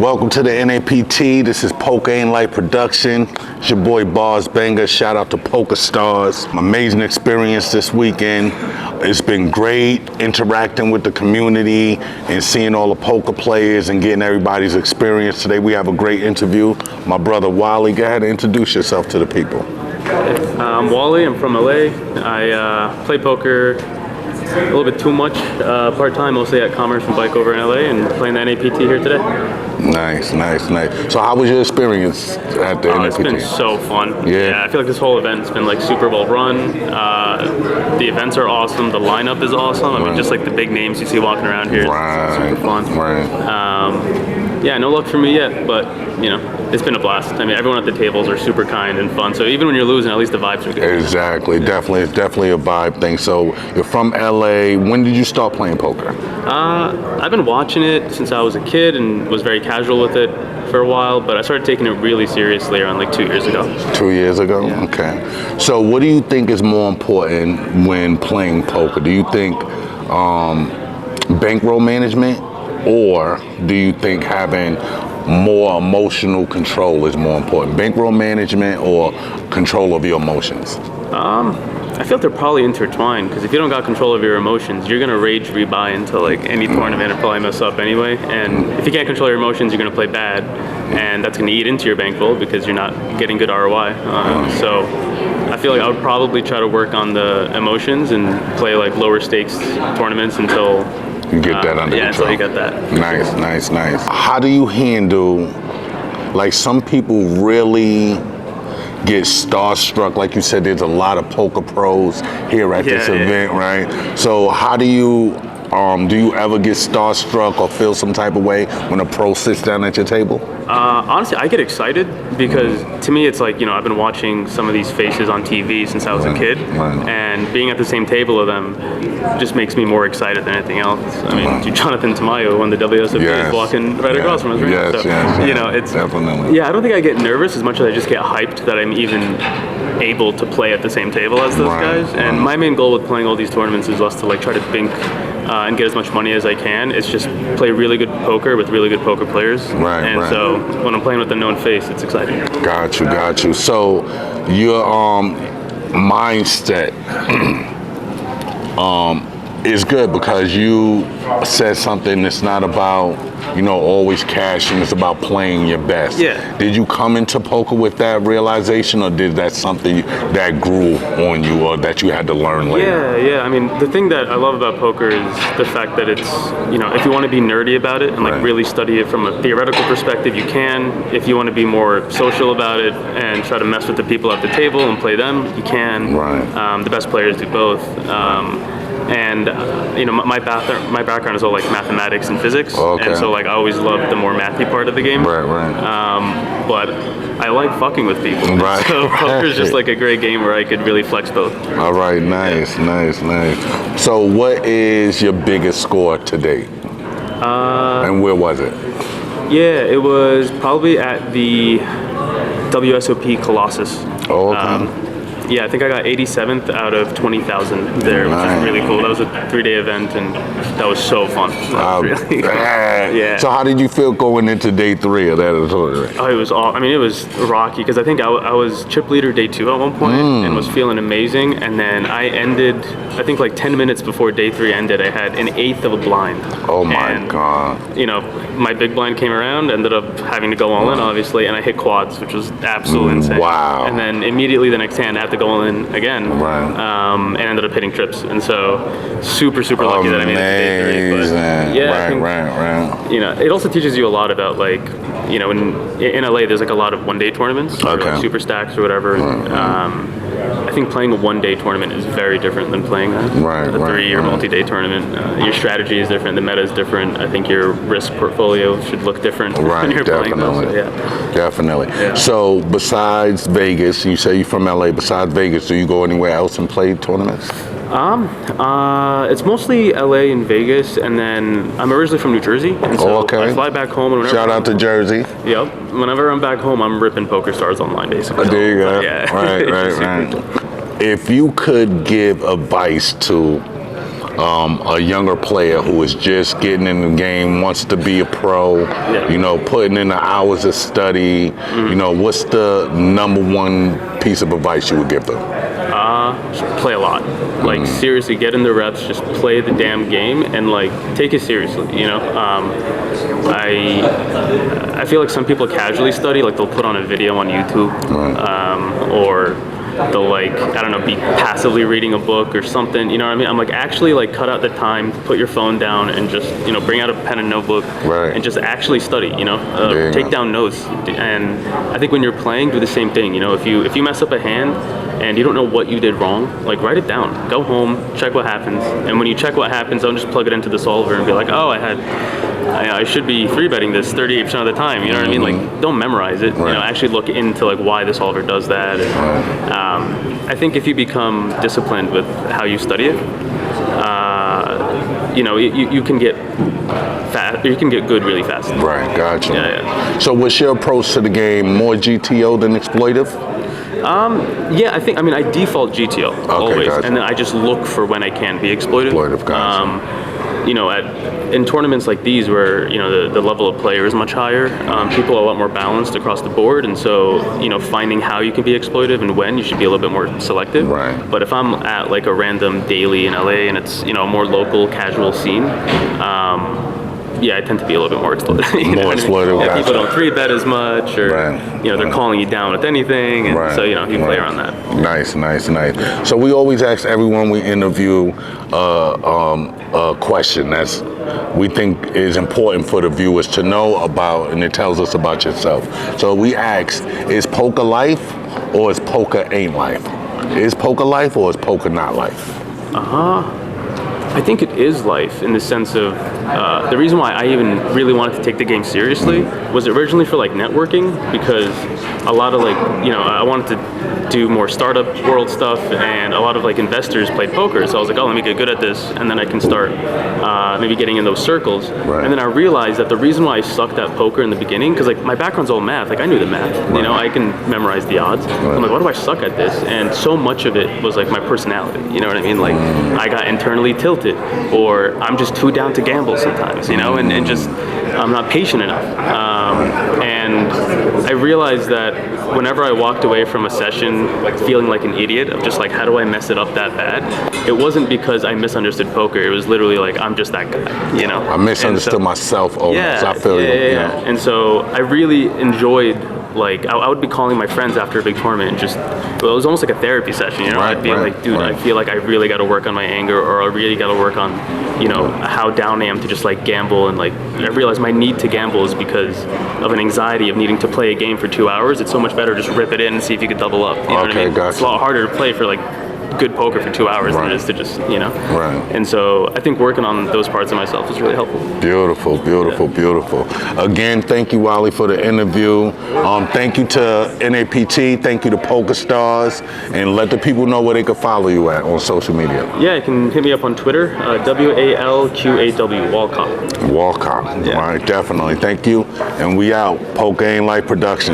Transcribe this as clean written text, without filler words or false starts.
Welcome to the NAPT. This is Poker Ain't Life production. It's your boy Bars Banger. Shout out to Pokerstars. Amazing experience this weekend. It's been great interacting with the community and seeing all the poker players and getting everybody's experience. Today we have a great interview. My brother Wally, go ahead and introduce yourself to the people. I'm Wally. I'm from LA. I play poker a little bit too much part-time, mostly at Commerce and Bike over in LA, and playing the NAPT here today. Nice. So how was your experience at the NAPT? It's been so fun. Yeah, I feel like this whole event's been like super well run. The events are awesome. The lineup is awesome. I mean, just like the big names you see walking around here. It's super fun. Yeah, no luck for me yet, but you know, it's been a blast. I mean, everyone at the tables are super kind and fun. So even when you're losing, at least the vibes are good. Exactly. Yeah. It's definitely a vibe thing. So you're from LA. When did you start playing poker? I've been watching it since I was a kid and was very casual with it for a while, but I started taking it really seriously around like 2 years ago. 2 years ago? Yeah. Okay. So what do you think is more important when playing poker? Do you think bankroll management, or do you think having more emotional control is more important? Bankroll management or control of your emotions? I feel like they're probably intertwined, because if you don't got control of your emotions, you're gonna rage rebuy into like any tournament and probably mess up anyway. And if you can't control your emotions, you're gonna play bad, and that's gonna eat into your bankroll because you're not getting good ROI. So I feel like I would probably try to work on the emotions and play like lower stakes tournaments until you get that under control. Yeah, until you get that. Nice. How do you handle, like, some people really get starstruck? Like you said, there's a lot of poker pros here at this event, right? So how do you ever get starstruck or feel some type of way when a pro sits down at your table? Honestly, I get excited because to me it's like, you know, I've been watching some of these faces on TV since I was a kid, and being at the same table of them just makes me more excited than anything else. I mean, Jonathan Tamayo won the WSOP is walking right across from us, right? Yes, you know, it's definitely. Yeah, I don't think I get nervous as much as I just get hyped that I'm even able to play at the same table as those guys. And my main goal with playing all these tournaments is less to like try to bink and get as much money as I can. It's just play really good poker with really good poker players. So when I'm playing with a known face, it's exciting. Got you. So your mindset is good because you said something that's not about, you know, always cashing. It's about playing your best. Yeah. Did you come into poker with that realization, or did that something that grew on you, or that you had to learn later? Yeah. I mean, the thing that I love about poker is the fact that it's, you know, if you want to be nerdy about it and like really study it from a theoretical perspective, you can. If you want to be more social about it and try to mess with the people at the table and play them, you can. The best players do both. And you know, my background is all like mathematics and physics, and so like I always loved the more mathy part of the game. But I like fucking with people. So poker is just like a great game where I could really flex both. All right, nice. So what is your biggest score to date? And where was it? Yeah, it was probably at the WSOP Colossus. Yeah, I think I got 87th out of 20,000 there, which is really cool. That was a 3-day event, and that was so fun. So how did you feel going into day 3 of that tournament? Oh, it was I mean, it was rocky, because I think I was chip leader day 2 at one point and was feeling amazing, and then I ended, I think like 10 minutes before day 3 ended, I had an 1/8 of a blind. Oh my God. You know, my big blind came around, ended up having to go all in, obviously, and I hit quads, which was absolutely insane. Wow. And then immediately the next hand I had to go all in again, and ended up hitting trips. And so super lucky that I made it to day 3. But yeah, you know, it also teaches you a lot about, like, you know, in LA there's like a lot of one-day tournaments, or like super stacks or whatever. I think playing a one-day tournament is very different than playing a 3 or multi-day tournament. Your strategy is different, the meta is different. I think your risk portfolio should look different when you're playing those. So, Definitely. So besides Vegas, you say you're from LA, besides Vegas, do you go anywhere else and play tournaments? It's mostly LA and Vegas, and then I'm originally from New Jersey, and so I fly back home. And shout out to Jersey. Yep. Whenever I'm back home, I'm ripping Pokerstars online, basically. There you go. Yeah. Right. If you could give advice to a younger player who is just getting in the game, wants to be a pro, you know, putting in the hours of study, you know, what's the number one piece of advice you would give them? Just play a lot. Like, seriously, get in the reps, just play the damn game, and like take it seriously, you know. I feel like some people casually study, like they'll put on a video on YouTube, or they'll, like, I don't know, be passively reading a book or something, you know what I mean? I'm like, actually, like, cut out the time, put your phone down, and just, you know, bring out a pen and notebook, and just actually study, you know, take down notes. And I think when you're playing, do the same thing, you know. If you mess up a hand and you don't know what you did wrong, like, write it down, go home, check what happens, and when you check what happens, don't just plug it into the solver and be like, oh, I should be free betting this 38% of the time, you know what I mean? Like, don't memorize it, you know, actually look into like why the solver does that. And, I think if you become disciplined with how you study it, you know, you can get fast, you can get good really fast. Right, gotcha. So what's your approach to the game? More GTO than exploitive? Yeah, I mean, I default GTO always, and then I just look for when I can be exploitive. You know, in tournaments like these where, you know, the level of player is much higher, people are a lot more balanced across the board, and so, you know, finding how you can be exploitive and when, you should be a little bit more selective. But if I'm at like a random daily in LA and it's, you know, a more local, casual scene, yeah, I tend to be a little bit more exploitive. You know, exploitive. People don't 3-bet as much, or you know, they're calling you down with anything, and so, you know, you play around that. Nice. So we always ask everyone we interview a question that's we think is important for the viewers to know about, and it tells us about yourself. So we ask, is poker life or is poker ain't life? Is poker life or is poker not life? I think it is life, in the sense of the reason why I even really wanted to take the game seriously was originally for like networking, because a lot of, like, you know, I wanted to do more startup world stuff, and a lot of like investors played poker, so I was like, oh, let me get good at this, and then I can start maybe getting in those circles. And then I realized that the reason why I sucked at poker in the beginning, because like my background's all math, like I knew the math, you know, I can memorize the odds. I'm like, why do I suck at this? And so much of it was like my personality, you know what I mean? Like, I got internally tilted, or I'm just too down to gamble sometimes, you know, and just I'm not patient enough. And I realized that whenever I walked away from a session feeling like an idiot of just like, how do I mess it up that bad? It wasn't because I misunderstood poker. It was literally like, I'm just that guy, you know? I misunderstood myself almost. I feel you. You know? And so I really enjoyed, like, I would be calling my friends after a big tournament and just, well, it was almost like a therapy session, you know? I'd be like, dude, I feel like I really got to work on my anger, or I really got to work on, you know, how down I am to just like gamble. And like, I realized my need to gamble is because of an anxiety of needing to play a game for 2 hours. It's so much better just rip it in and see if you could double up. You know what I mean? It's a lot harder to play for like good poker for 2 hours than it is to just, you know. And so I think working on those parts of myself is really helpful. Beautiful. Again, thank you, Wally, for the interview. Thank you to NAPT, thank you to Pokerstars, and let the people know where they can follow you at on social media. Yeah, you can hit me up on Twitter, WALQAW, Walcott. All right, definitely. Thank you, and we out. Poker Ain't Life Productions.